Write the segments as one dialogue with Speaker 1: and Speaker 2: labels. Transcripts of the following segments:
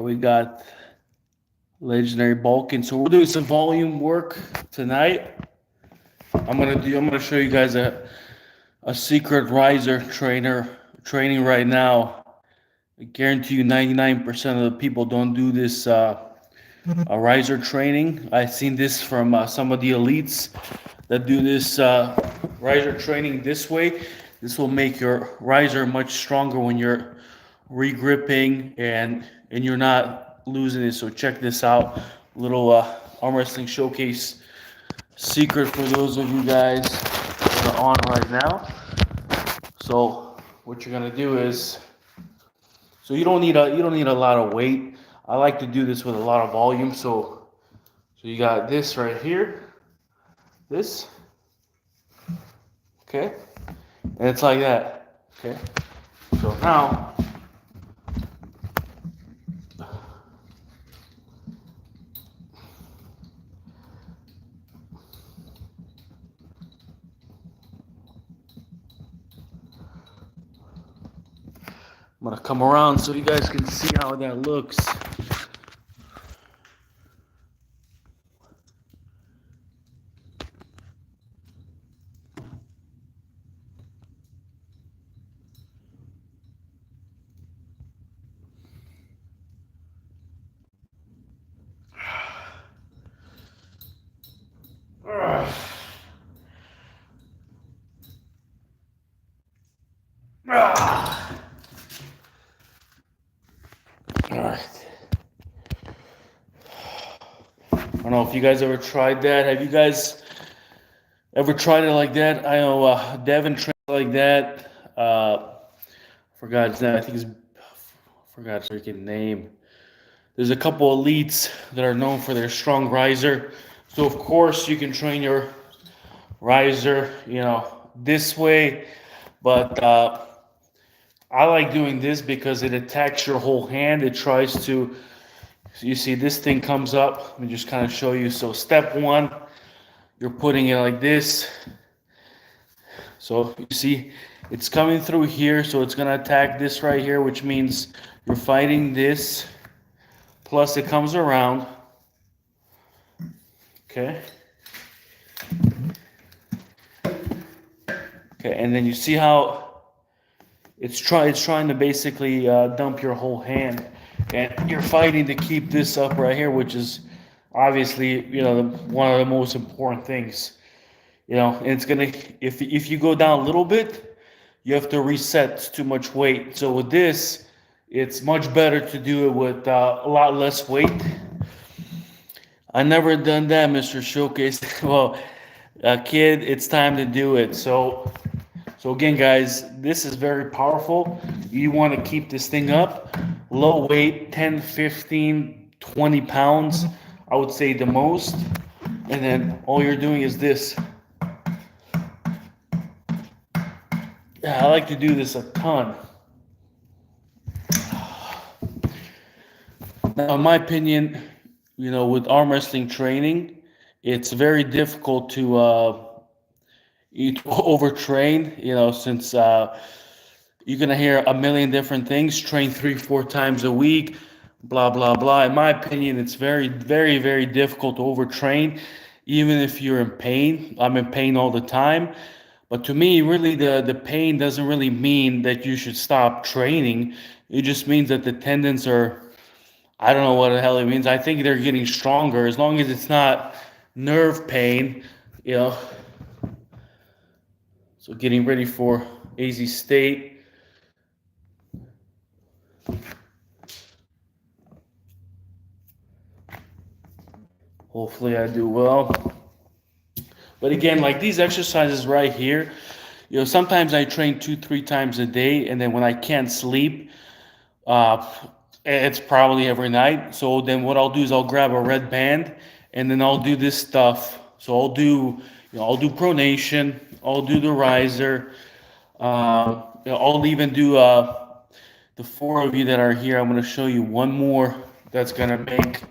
Speaker 1: we got legendary Balkan. So we're doing some volume work tonight. I'm gonna show you guys a secret riser training right now. I guarantee you 99% of the people don't do this a riser training. I've seen this from some of the elites that do this riser training this way. This will make your riser much stronger when you're regripping and you're not losing it. So check this out, little arm wrestling showcase secret for those of you guys that are on right now. So what you're gonna do is, so you don't need a lot of weight. I like to do this with a lot of volume. So you got this right here, this, okay, and it's like that, okay. So now I'm gonna come around so you guys can see how that looks. All right. I don't know if you guys ever tried that. Have you guys ever tried it like that? I know Devin trained like that. Forgot his name. Forgot his freaking name. There's a couple elites that are known for their strong riser. So of course you can train your riser, this way. But I like doing this because it attacks your whole hand. It tries to, so you see this thing comes up. Let me just kind of show you. So step one, you're putting it like this. So you see it's coming through here. So it's going to attack this right here, which means you're fighting this. Plus it comes around. Okay. Okay, and then you see how it's trying to basically dump your whole hand, and you're fighting to keep this up right here, which is obviously one of the most important things. And it's gonna, if you go down a little bit, you have to reset. It's too much weight. So with this, it's much better to do it with a lot less weight. I never done that, Mr. Showcase. Well, kid, it's time to do it. So again, guys, this is very powerful. You want to keep this thing up. Low weight, 10, 15, 20 pounds, I would say the most. And then all you're doing is this. Yeah, I like to do this a ton. Now, in my opinion, with arm wrestling training, it's very difficult to overtrain, since you're going to hear a million different things, train 3-4 times a week, blah, blah, blah. In my opinion, it's very, very, very difficult to overtrain, even if you're in pain. I'm in pain all the time. But to me, really, the pain doesn't really mean that you should stop training. It just means that the tendons are, I don't know what the hell it means. I think they're getting stronger as long as it's not nerve pain, So getting ready for AZ State. Hopefully I do well. But again, like these exercises right here, sometimes I train 2-3 times a day, and then when I can't sleep, it's probably every night. So then what I'll do is I'll grab a red band, and then I'll do this stuff. So I'll do pronation, I'll do the riser, I'll even do the 4 of you that are here. I'm going to show you one more that's going to make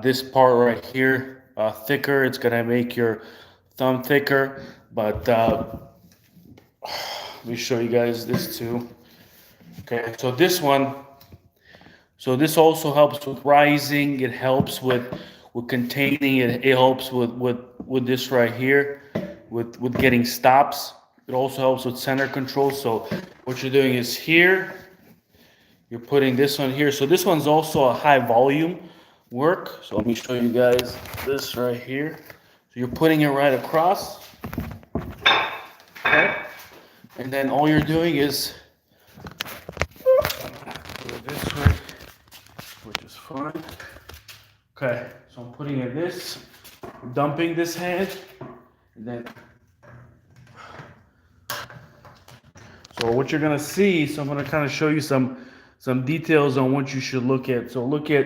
Speaker 1: this part right here thicker. It's going to make your thumb thicker. But let me show you guys this too. Okay, so this one, So this also helps with rising. It helps with containing. It helps with this right here, with getting stops. It also helps with center control. So what you're doing is here, you're putting this one here. So this one's also a high volume work. So let me show you guys this right here. So you're putting it right across. Okay. And then all you're doing is put it this way, which is fine. Okay, so I'm putting in this, dumping this hand, and then. So what you're gonna see, so I'm gonna kind of show you some details on what you should look at. So look at,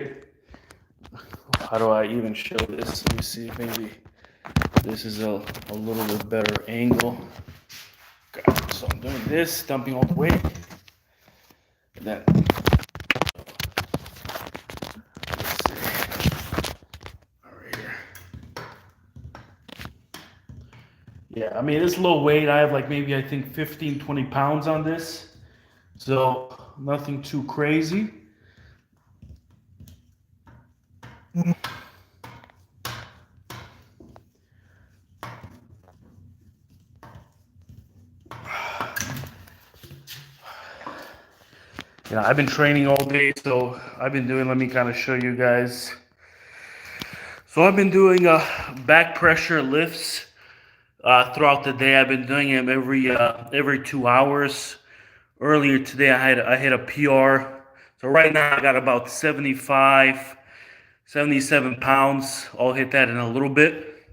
Speaker 1: how do I even show this? Let me see if maybe this is a little bit better angle. Okay, so I'm doing this, dumping all the way, and then yeah, I mean, it's low weight. I have like maybe, I think 15, 20 pounds on this. So nothing too crazy. Yeah, I've been training all day, so I've been doing, let me kind of show you guys. So I've been doing back pressure lifts throughout the day. I've been doing them every 2 hours. Earlier today, I hit a PR. So right now I got about 75, 77 pounds. I'll hit that in a little bit.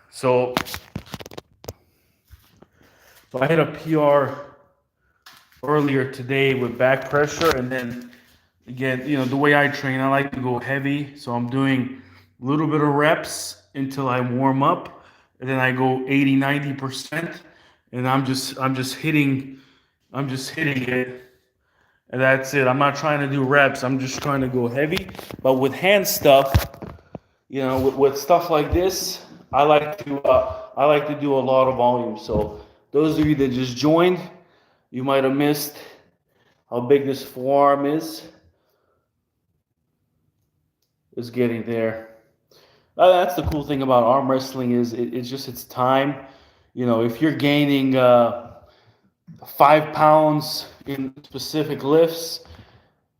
Speaker 1: So I hit a PR earlier today with back pressure, and then again, the way I train, I like to go heavy. So I'm doing a little bit of reps until I warm up, and then I go 80, 90%, and I'm just hitting it, and that's it. I'm not trying to do reps. I'm just trying to go heavy. But with hand stuff, with stuff like this, I like to do a lot of volume. So those of you that just joined, you might have missed how big this forearm is. It's getting there. That's the cool thing about arm wrestling is it's time. If you're gaining 5 pounds in specific lifts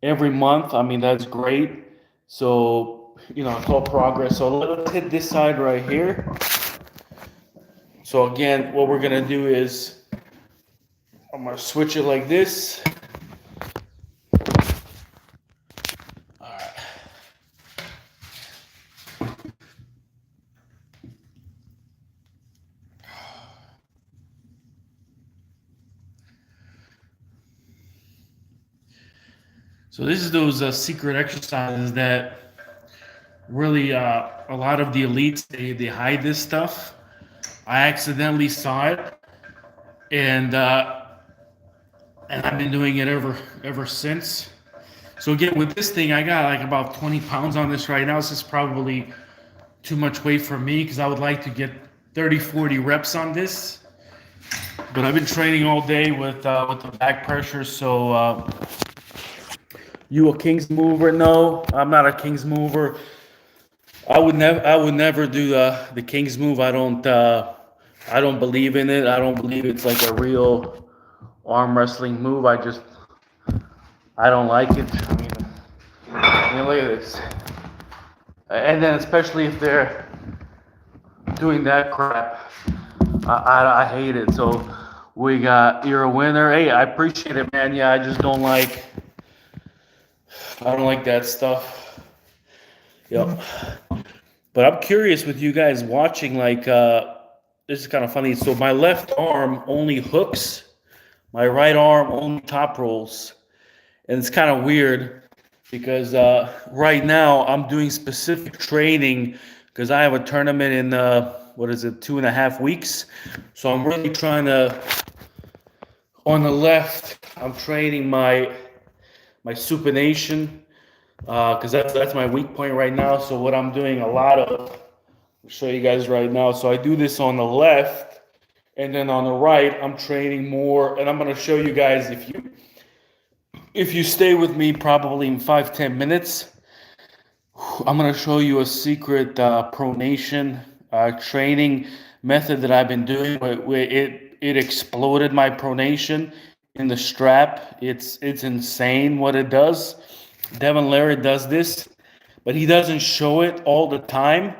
Speaker 1: every month, I mean, that's great. So, it's all progress. So let's hit this side right here. So again, what we're gonna do is I'm gonna switch it like this. All right. So this is those secret exercises that really a lot of the elites they hide this stuff. I accidentally saw it, and I've been doing it ever since. So again, with this thing, I got like about 20 pounds on this right now. This is probably too much weight for me because I would like to get 30, 40 reps on this. But I've been training all day with the back pressure. So you a King's mover? No, I'm not a King's mover. I would never do the King's move. I don't believe in it. I don't believe it's like a real arm wrestling move. I don't like it. I mean, look at this. And then especially if they're doing that crap, I hate it. So you're a winner. Hey, I appreciate it, man. Yeah, I just don't like that stuff. Yep. But I'm curious with you guys watching, like, this is kind of funny. So my left arm only hooks, my right arm only top rolls. And it's kind of weird because right now I'm doing specific training because I have a tournament in, 2.5 weeks. So I'm really trying to, on the left, I'm training my supination. Because that's my weak point right now. So what I'm doing a lot of, I'll show you guys right now. So I do this on the left, and then on the right, I'm training more. And I'm going to show you guys if if you stay with me probably in 5-10 minutes, I'm going to show you a secret pronation training method that I've been doing. It exploded my pronation in the strap. It's insane what it does. Devin Larry does this, but he doesn't show it all the time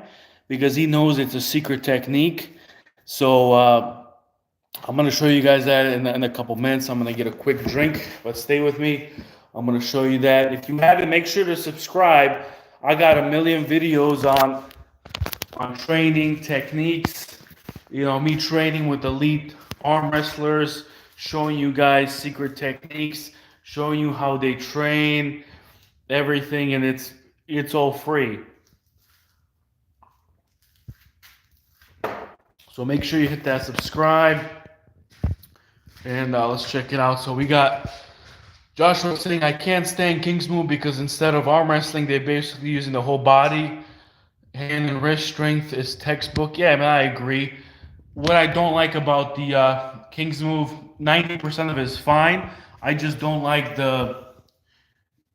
Speaker 1: because he knows it's a secret technique. So I'm going to show you guys that in a couple minutes. I'm going to get a quick drink, but stay with me. I'm going to show you that. If you haven't, make sure to subscribe. I got a million videos on training techniques. You know, me training with elite arm wrestlers, showing you guys secret techniques, showing you how they train, everything, and it's all free. So make sure you hit that subscribe, and let's check it out. So we got Joshua saying, I can't stand King's Move because instead of arm wrestling, they're basically using the whole body. Hand and wrist strength is textbook. Yeah, I mean, I agree. What I don't like about the King's Move, 90% of it is fine. I just don't like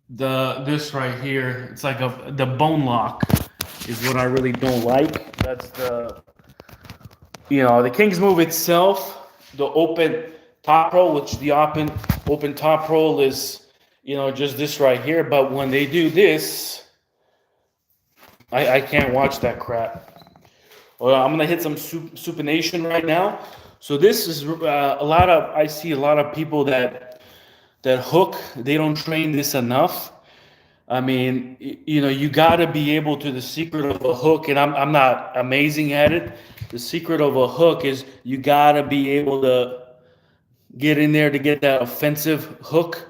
Speaker 1: this right here. It's like the bone lock is what I really don't like. That's the King's Move itself, the open top roll, which the open top roll is, just this right here. But when they do this, I can't watch that crap. Well, I'm gonna hit some supination right now. So this is I see a lot of people that hook. They don't train this enough. I mean, you got to be able to. The secret of a hook, and I'm not amazing at it. The secret of a hook is you got to be able to get in there to get that offensive hook.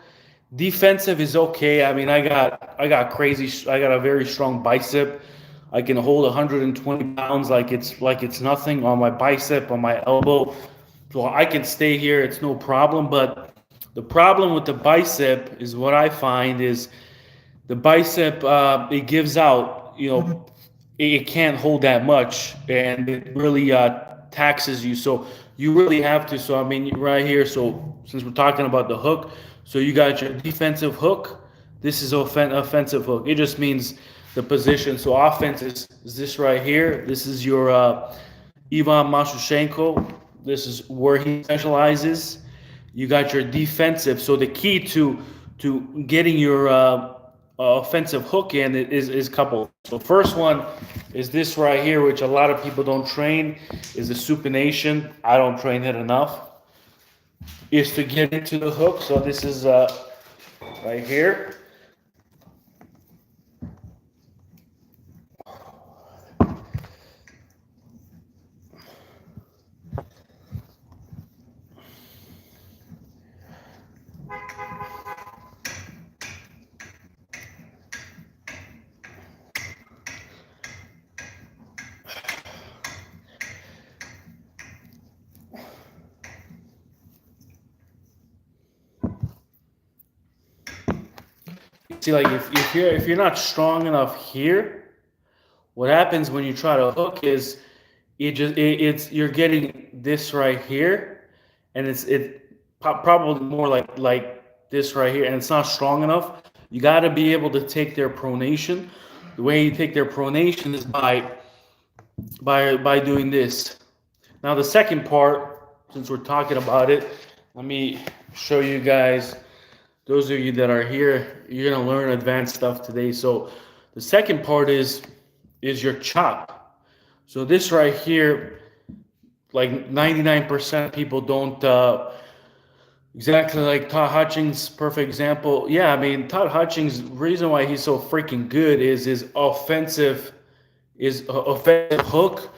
Speaker 1: Defensive is okay. I mean, I got a very strong bicep. I can hold 120 pounds like it's nothing on my bicep, on my elbow. So I can stay here. It's no problem. But the problem with the bicep is what I find is the bicep, it gives out, it can't hold that much, and it really taxes you. So you really have to. So I mean, right here. So since we're talking about the hook, so you got your defensive hook. This is offensive hook. It just means the position. So offense is this right here. This is your Ivan Mashushenko. This is where he specializes. You got your defensive. So the key to getting your offensive hook in is a couple. So first one is this right here, which a lot of people don't train, is the supination. I don't train it enough. Is to get into the hook. So this is right here. See, like if you're not strong enough here, what happens when you try to hook is you're getting this right here, and it's probably more like this right here, and it's not strong enough. You got to be able to take their pronation. The way you take their pronation is by doing this. Now the second part, since we're talking about it, let me show you guys. Those of you that are here, you're gonna learn advanced stuff today. So the second part is your chop. So this right here, like 99% of people don't exactly like Todd Hutchings, perfect example. Yeah, I mean Todd Hutchings, reason why he's so freaking good is his offensive hook.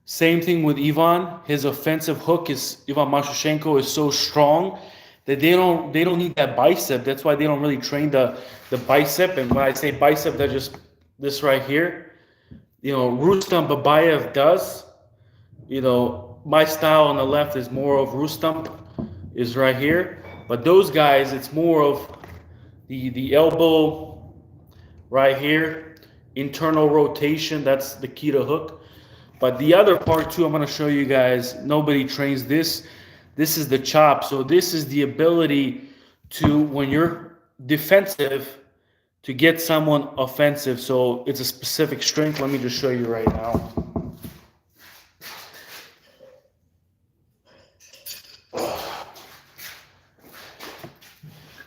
Speaker 1: Same thing with Ivan. His offensive hook is Ivan Mashushenko is so strong that they don't need that bicep. That's why they don't really train the bicep. And when I say bicep, that's just this right here. Rustam Babayev does. My style on the left is more of Rustam, is right here. But those guys, it's more of the elbow right here, internal rotation. That's the key to hook. But the other part too, I'm going to show you guys. Nobody trains this. This is the chop. So this is the ability to, when you're defensive to get someone offensive. So it's a specific strength. Let me just show you right now.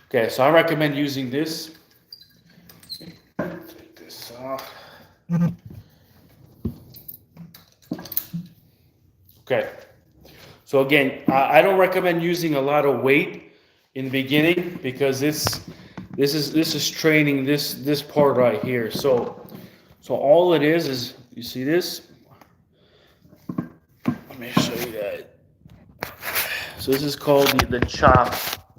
Speaker 1: Okay, so I recommend using this. Take this off. Okay. So again, I don't recommend using a lot of weight in the beginning because this is training this part right here. So all it is you see this. Let me show you that. So this is called the chop.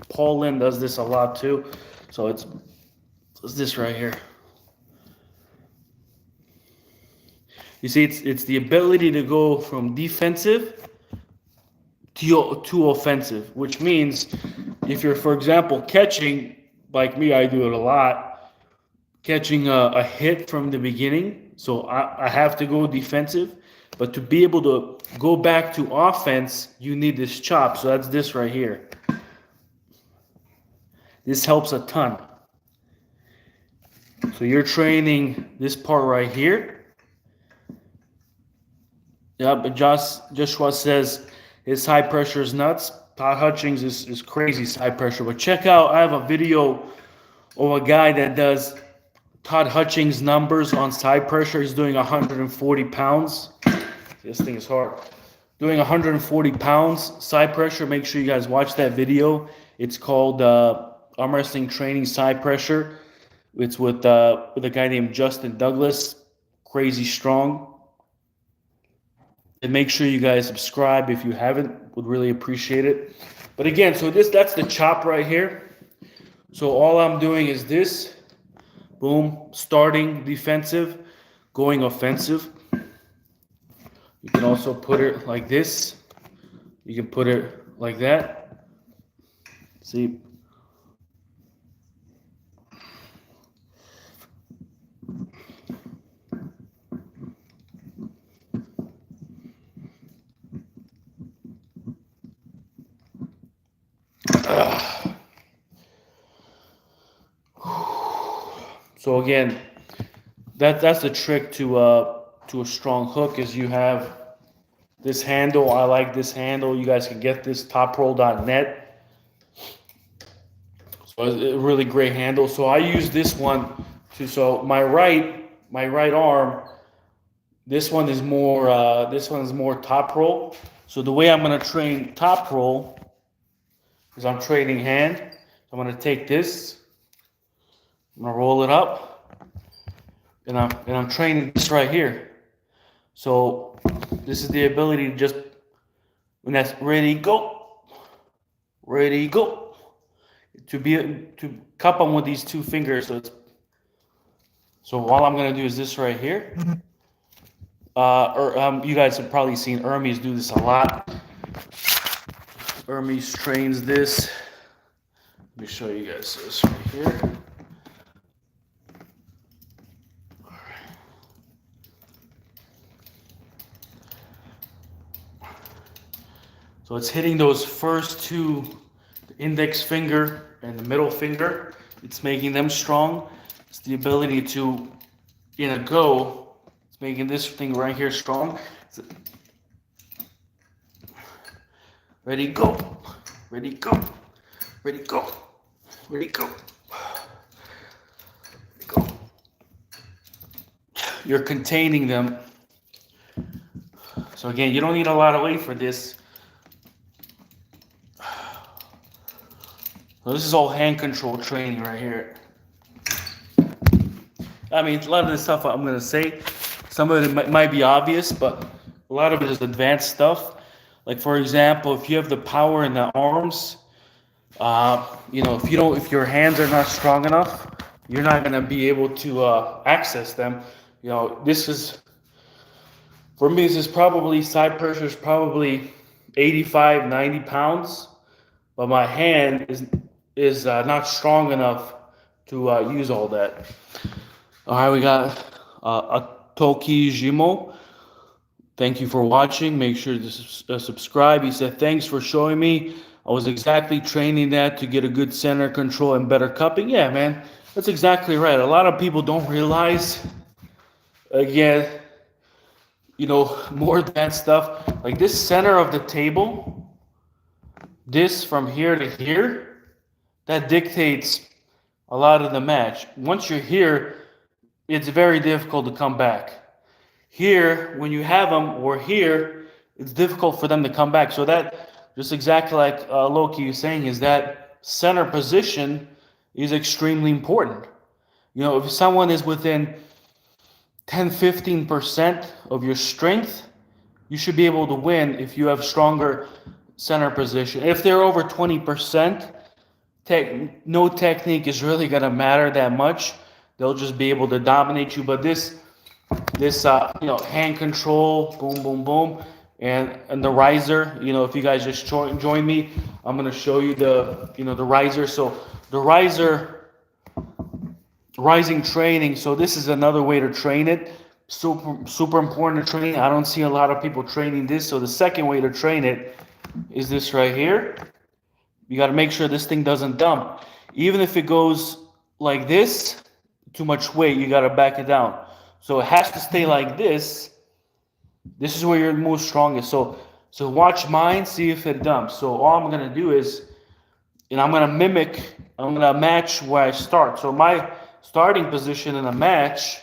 Speaker 1: Paul Lynn does this a lot too. So it's this right here. You see, it's the ability to go from defensive to offensive, which means if you're, for example, catching, like me, I do it a lot, catching a hit from the beginning. So I have to go defensive, but to be able to go back to offense, you need this chop. So that's this right here. This helps a ton. So you're training this part right here. Yeah, but Joshua says his high pressure is nuts. Todd Hutchings is crazy high pressure. But check out, I have a video of a guy that does Todd Hutchings numbers on side pressure. He's doing 140 pounds. This thing is hard. Doing 140 pounds side pressure. Make sure you guys watch that video. It's called Armwrestling Training Side Pressure. It's with a guy named Justin Douglas. Crazy strong. And make sure you guys subscribe if you haven't. Would really appreciate it. But again, so that's the chop right here. So all I'm doing is this. Boom. Starting defensive, going offensive. You can also put it like this. You can put it like that. See? So again, that's the trick to a strong hook is you have this handle. I like this handle. You guys can get this toproll.net. So it's a really great handle. So I use this one so my right arm, this one is more top roll. So the way I'm going to train top roll is I'm training hand. So I'm going to take this, I'm going to roll it up, and I'm training this right here. So this is the ability to just, when that's ready, go, to cup them with these two fingers. So all I'm going to do is this right here. You guys have probably seen Hermes do this a lot. Hermes trains this. Let me show you guys this right here. So it's hitting those first two, the index finger and the middle finger. It's making them strong. It's the ability to, in a go, it's making this thing right here strong. Ready, go. Ready, go. Ready, go. Ready, go. Go. You're containing them. So again, you don't need a lot of weight for this. So this is all hand control training right here. I mean, a lot of this stuff I'm going to say, some of it might be obvious, but a lot of it is advanced stuff. Like, for example, if you have the power in the arms, if your hands are not strong enough, you're not going to be able to access them. This is, for me, side pressure is probably 85, 90 pounds, but my hand is not strong enough to use all that. All right, we got a Toki Jimo. Thank you for watching. Make sure to subscribe. He said, thanks for showing me I was exactly training that to get a good center control and better cupping. Yeah, man, that's exactly right. A lot of people don't realize, again, more advanced stuff. Like this center of the table, this from here to here, that dictates a lot of the match. Once you're here, it's very difficult to come back. Here, when you have them, or here, it's difficult for them to come back. So that, just exactly like Loki is saying, is that center position is extremely important. If someone is within 10-15% of your strength, you should be able to win if you have stronger center position. If they're over 20%, no technique is really going to matter that much. They'll just be able to dominate you. But this hand control, boom, boom, boom, and the riser. If you guys just join me, I'm going to show you the riser. So the rising training. So this is another way to train it. Super important to train. I don't see a lot of people training this. So the second way to train it is this right here. You got to make sure this thing doesn't dump. Even if it goes like this, too much weight, you got to back it down. So it has to stay like this. This is where you're most strongest. So watch mine, see if it dumps. So all I'm going to do is, and I'm going to match where I start. So my starting position in a match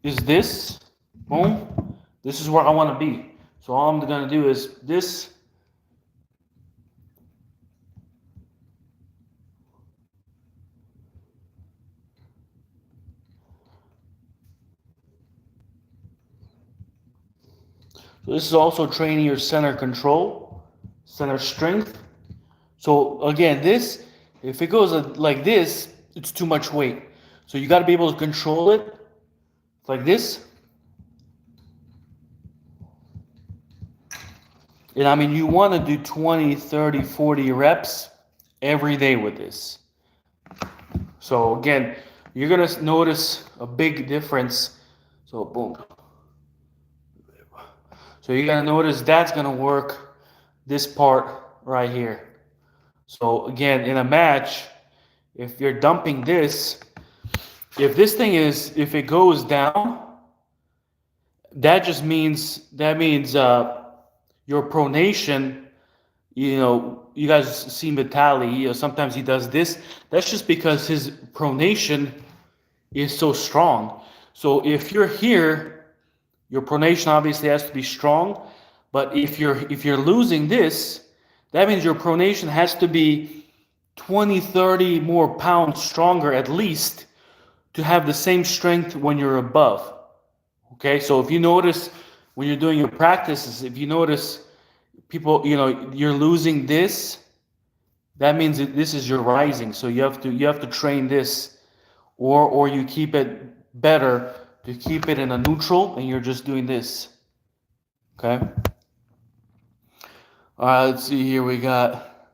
Speaker 1: is this. Boom. This is where I want to be. So all I'm going to do is this. So this is also training your center control, center strength. So again, if it goes like this, it's too much weight. So you got to be able to control it like this. And I mean, you want to do 20, 30, 40 reps every day with this. So again, you're going to notice a big difference. So boom. So you're going to notice that's going to work this part right here. So again, in a match, if you're dumping this, if it goes down, that means your pronation, you guys see Vitaly, sometimes he does this. That's just because his pronation is so strong. So if you're here, your pronation obviously has to be strong, but if you're losing this, that means your pronation has to be 20, 30 more pounds stronger at least to have the same strength when you're above. Okay, so if you notice when you're doing your practices, if you notice people, you're losing this, that means that this is your rising. So you have to train this, or you keep it better to keep it in a neutral, and you're just doing this. Okay. All right, let's see here. We got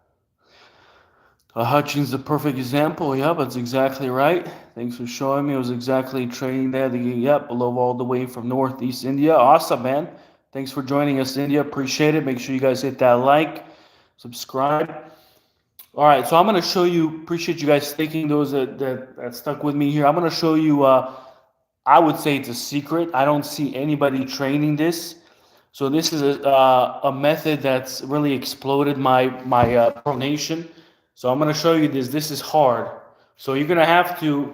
Speaker 1: Hutchins, the perfect example. Yep, that's exactly right. Thanks for showing me. I was exactly training that. Yep, below all the way from Northeast India. Awesome, man. Thanks for joining us, India. Appreciate it. Make sure you guys hit that like, subscribe. All right, so I'm going to show you, appreciate you guys thinking those that stuck with me here. I'm going to show you, I would say it's a secret. I don't see anybody training this. So this is a method that's really exploded my pronation. So I'm going to show you this. This is hard. So you're going to have to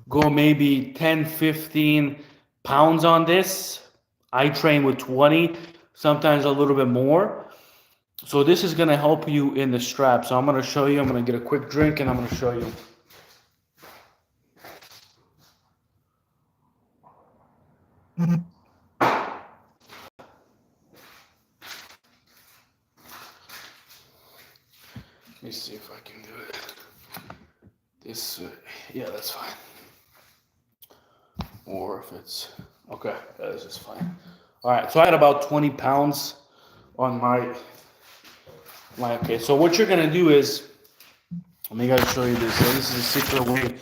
Speaker 1: go maybe 10, 15 pounds on this. I train with 20, sometimes a little bit more. So this is going to help you in the strap. So I'm going to show you. I'm going to get a quick drink and I'm going to show you. Let me see if I can do it. This, yeah, that's fine. Or if it's, okay, that is just fine. All right, so I had about 20 pounds on my, okay, so what you're gonna do is, let me guys show you this. So this is a secret way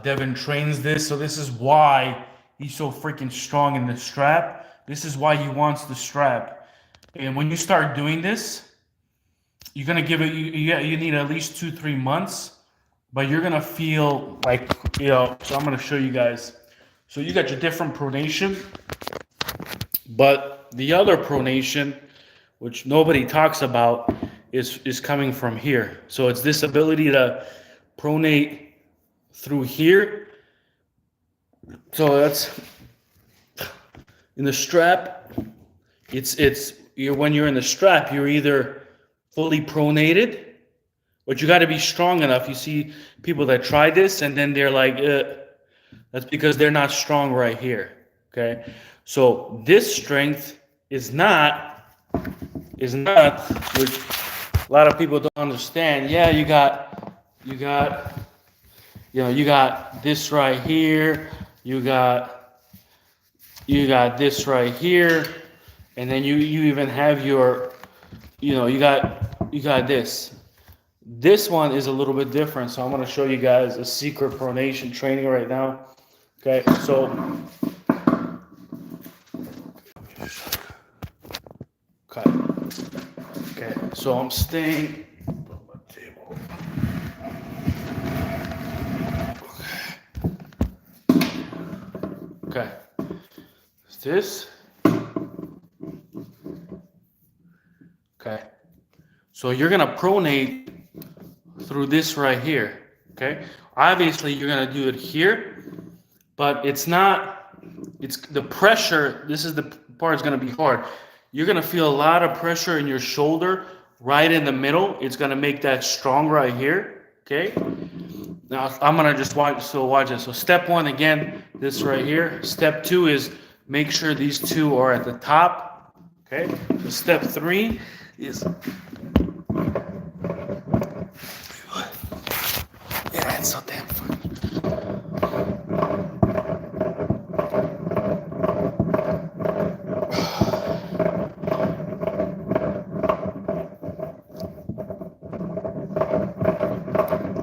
Speaker 1: Devin trains this. So this is why he's so freaking strong in the strap. This is why he wants the strap. And when you start doing this, you're gonna give it. You need at least 2-3 months, but you're gonna feel like So I'm gonna show you guys. So you got your different pronation, but the other pronation, which nobody talks about, is coming from here. So it's this ability to pronate through here. So that's in the strap. When you're in the strap, you're either fully pronated, but you got to be strong enough. You see people that try this and then they're like, that's because they're not strong right here. Okay, so this strength is not, which a lot of people don't understand. Yeah, you got this right here. You got this right here, and then you even have your, you got this. This one is a little bit different, so I'm going to show you guys a secret pronation training right now. Okay, so so I'm staying. Okay, is this? Okay, so you're gonna pronate through this right here. Okay, obviously you're gonna do it here, but it's not. It's the pressure. This is the part that's gonna be hard. You're gonna feel a lot of pressure in your shoulder, right in the middle. It's gonna make that strong right here. Okay. Now I'm gonna just watch. So watch it. So step one again, this right here. Step two is make sure these two are at the top. Okay. So step three is. Yeah, it's so damn fun.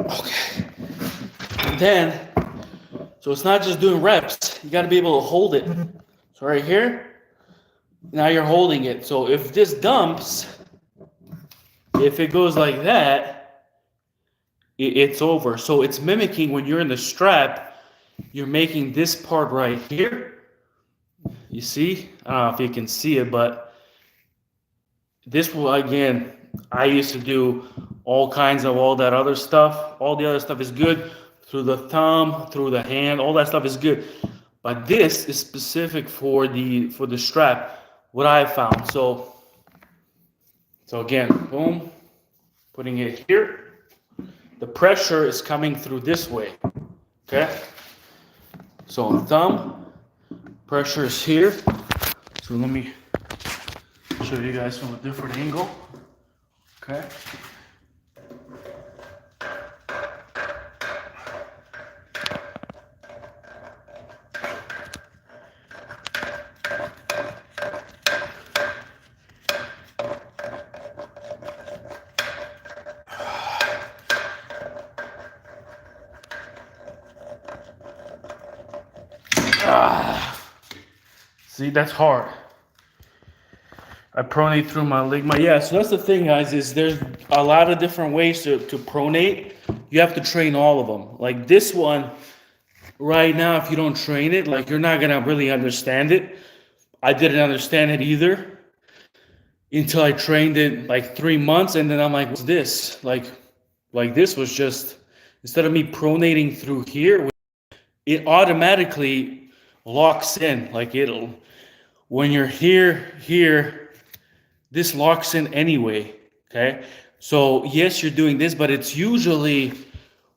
Speaker 1: Okay. And then, so it's not just doing reps. You got to be able to hold it. So right here, now you're holding it. So if this dumps, if it goes like that, it's over. So it's mimicking when you're in the strap, you're making this part right here. You see? I don't know if you can see it, but this will, again, I used to do all kinds of all that other stuff. All the other stuff is good. Through the thumb, through the hand, all that stuff is good. But this is specific for the strap, what I found. So again, boom, putting it here. The pressure is coming through this way. Okay? So thumb, pressure is here. So let me show you guys from a different angle. Okay? See, that's hard. I pronate through my ligma. Yeah, so that's the thing, guys, is there's a lot of different ways to pronate. You have to train all of them. Like this one, right now, if you don't train it, like you're not going to really understand it. I didn't understand it either until I trained it like 3 months. And then I'm like, what's this? Like this was just, instead of me pronating through here, it automatically locks in. Like when you're here, this locks in anyway. Okay. So yes, you're doing this, but it's usually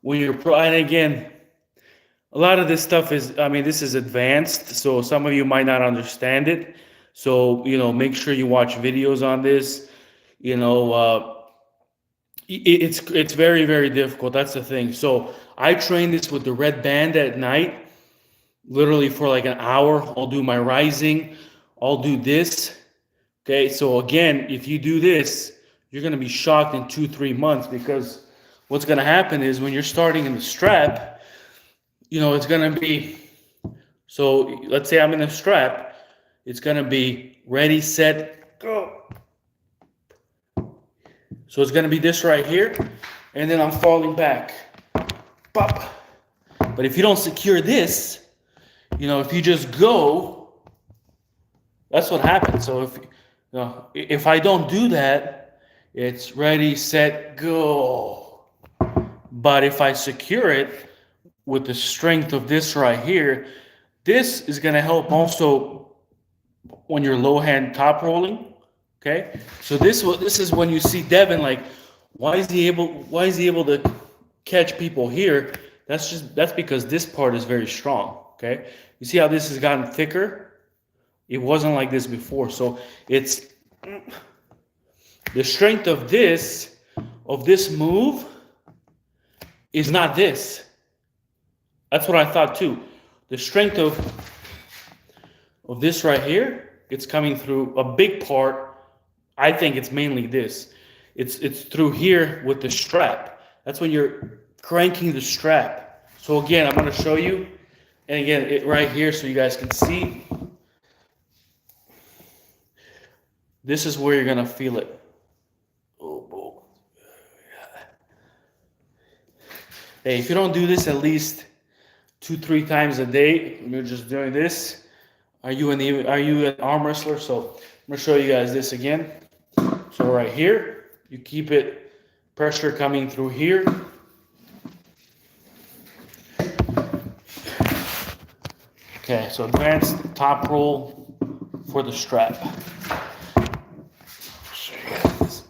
Speaker 1: when you're and again, a lot of this stuff is, this is advanced, so some of you might not understand it. So, make sure you watch videos on this. It's very, very difficult. That's the thing. So I train this with the red band at night, literally for like an hour. I'll do my rising. I'll do this. Okay. So again, if you do this, you're going to be shocked in 2-3 months, because what's going to happen is when you're starting in the strap, it's going to be, so let's say I'm in a strap, it's going to be ready, set, go. So it's gonna be this right here, and then I'm falling back. Pop. But if you don't secure this, if you just go, that's what happens. So if I don't do that, it's ready, set, go. But if I secure it with the strength of this right here, this is gonna help also when you're low hand top rolling. Okay, so this is when you see Devin, like, why is he able to catch people here? That's because this part is very strong. Okay, you see how this has gotten thicker? It wasn't like this before. So it's the strength of this move is not this. That's what I thought too. The strength of this right here, it's coming through a big part. I think it's mainly this. It's through here with the strap. That's when you're cranking the strap. So again, I'm going to show you. And again, it right here so you guys can see. This is where you're going to feel it. Oh, boy. Hey, if you don't do this at least 2-3 times a day, and you're just doing this, are you an arm wrestler? So I'm going to show you guys this again. So right here, you keep it, pressure coming through here. Okay, so advanced top roll for the strap. Show you guys this.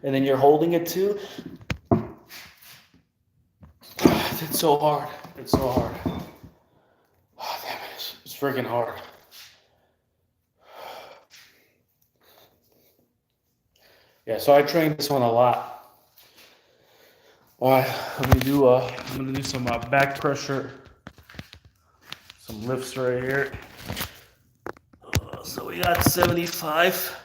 Speaker 1: And then you're holding it too. It's so hard. It's so hard. Oh, damn it. It's freaking hard. Yeah, so I trained this one a lot. All right, I'm gonna do some back pressure, some lifts right here. So we got 75.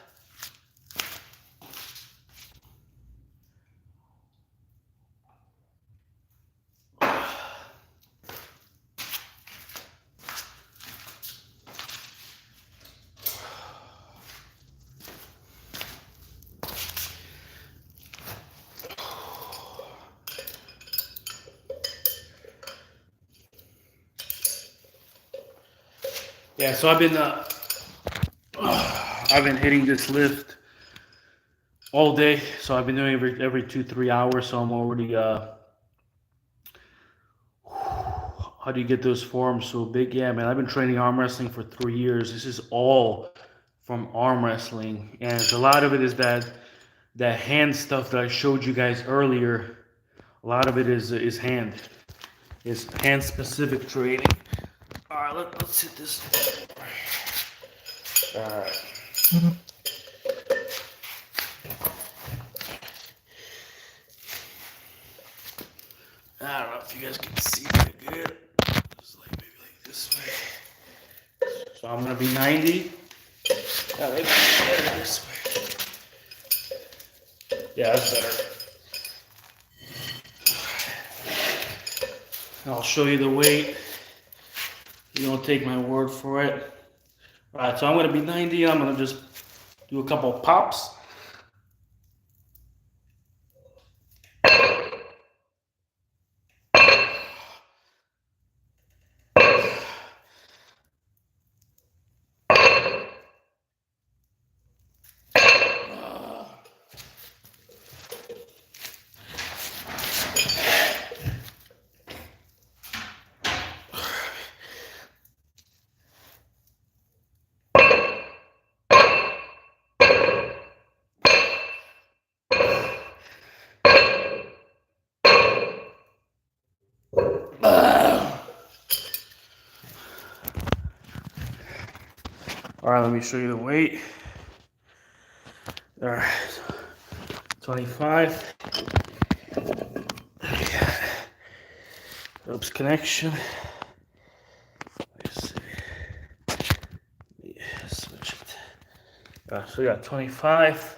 Speaker 1: Yeah, so I've been hitting this lift all day. So I've been doing every 2-3 hours. So I'm already how do you get those forms so big? Yeah, man, I've been training arm wrestling for 3 years. This is all from arm wrestling, and a lot of it is that hand stuff that I showed you guys earlier. A lot of it is hand specific training. All right, let's hit this. All right. I don't know if you guys can see that good. Just like maybe like this way. So I'm gonna be 90. Maybe better this way. Yeah, that's better. And I'll show you the weight. You don't take my word for it. All right, so I'm gonna be 90. I'm gonna just do a couple of pops. All right, let me show you the weight. All right, 25. Oops, connection. Let's see. Yeah, switch it. So we got 25.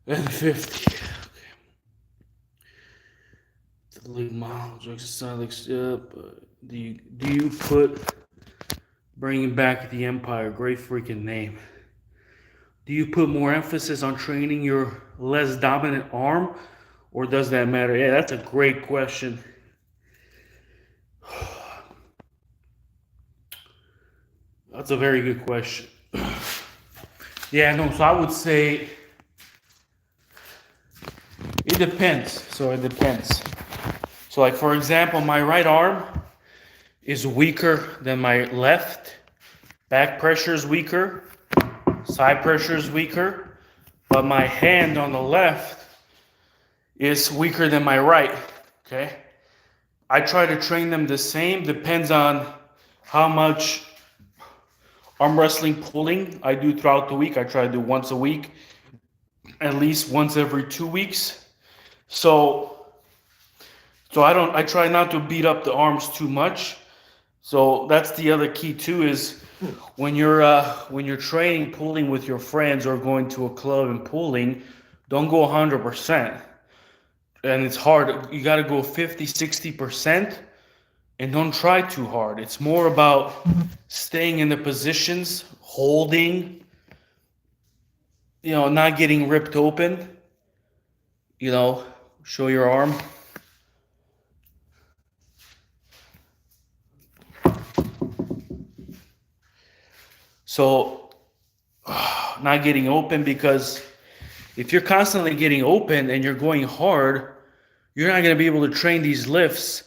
Speaker 1: And 50. The league miles exercise. Do you put bringing back the Empire? Great freaking name. Do you put more emphasis on training your less dominant arm, or does that matter? Yeah, that's a great question. That's a very good question. Yeah, no, so I would say it depends. So it depends. So, like, for example, my right arm is weaker than my left. Back pressure is weaker. Side pressure is weaker. But my hand on the left is weaker than my right. Okay? I try to train them the same. Depends on how much arm wrestling pulling I do throughout the week. I try to do once a week, at least once every 2 weeks. So I try not to beat up the arms too much. So that's the other key too, is when you're training pulling with your friends or going to a club and pulling, don't go 100%. And it's hard. You got to go 50, 60%, and don't try too hard. It's more about staying in the positions, holding, not getting ripped open, show your arm. So, not getting open, because if you're constantly getting open and you're going hard, you're not going to be able to train these lifts.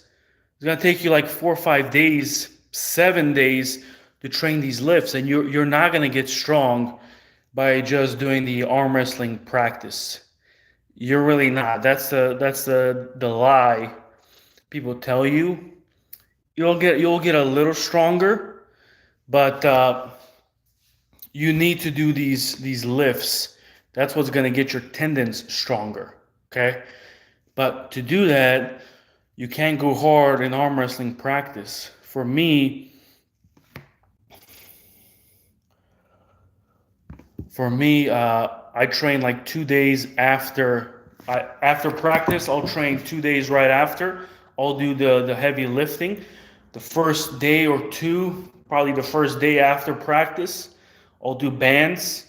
Speaker 1: It's going to take you like 4 or 5 days, 7 days to train these lifts, and you're not going to get strong by just doing the arm wrestling practice. You're really not. That's the lie people tell you. You'll get a little stronger, but you need to do these lifts. That's what's going to get your tendons stronger. Okay, but to do that, you can't go hard in arm wrestling practice. For me, I train like 2 days after practice. I'll train 2 days right after. I'll do the heavy lifting. The first day or two, probably the first day after practice, I'll do bands,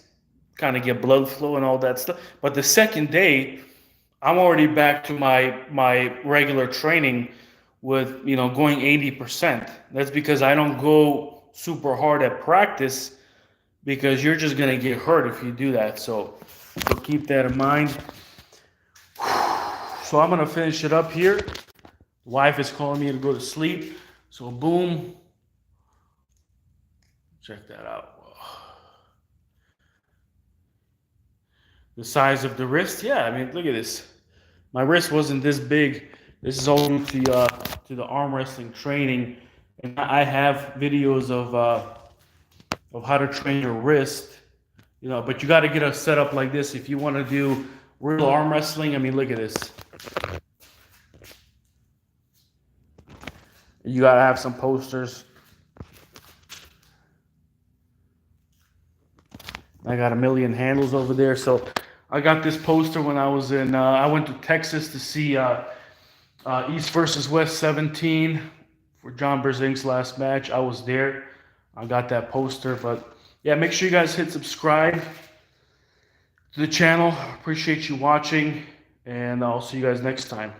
Speaker 1: kind of get blood flow and all that stuff. But the second day, I'm already back to my regular training with, going 80%. That's because I don't go super hard at practice, because you're just going to get hurt if you do that. So keep that in mind. So I'm going to finish it up here. Wife is calling me to go to sleep. So boom. Check that out. The size of the wrist. Yeah, I mean, look at this. My wrist wasn't this big. This is all due to the arm wrestling training. And I have videos of how to train your wrist. But you got to get a setup like this if you want to do real arm wrestling. I mean, look at this. You got to have some posters. I got a million handles over there. So I got this poster when I was I went to Texas to see East versus West 17 for John Brzezink's last match. I was there. I got that poster. But yeah, make sure you guys hit subscribe to the channel. Appreciate you watching, and I'll see you guys next time.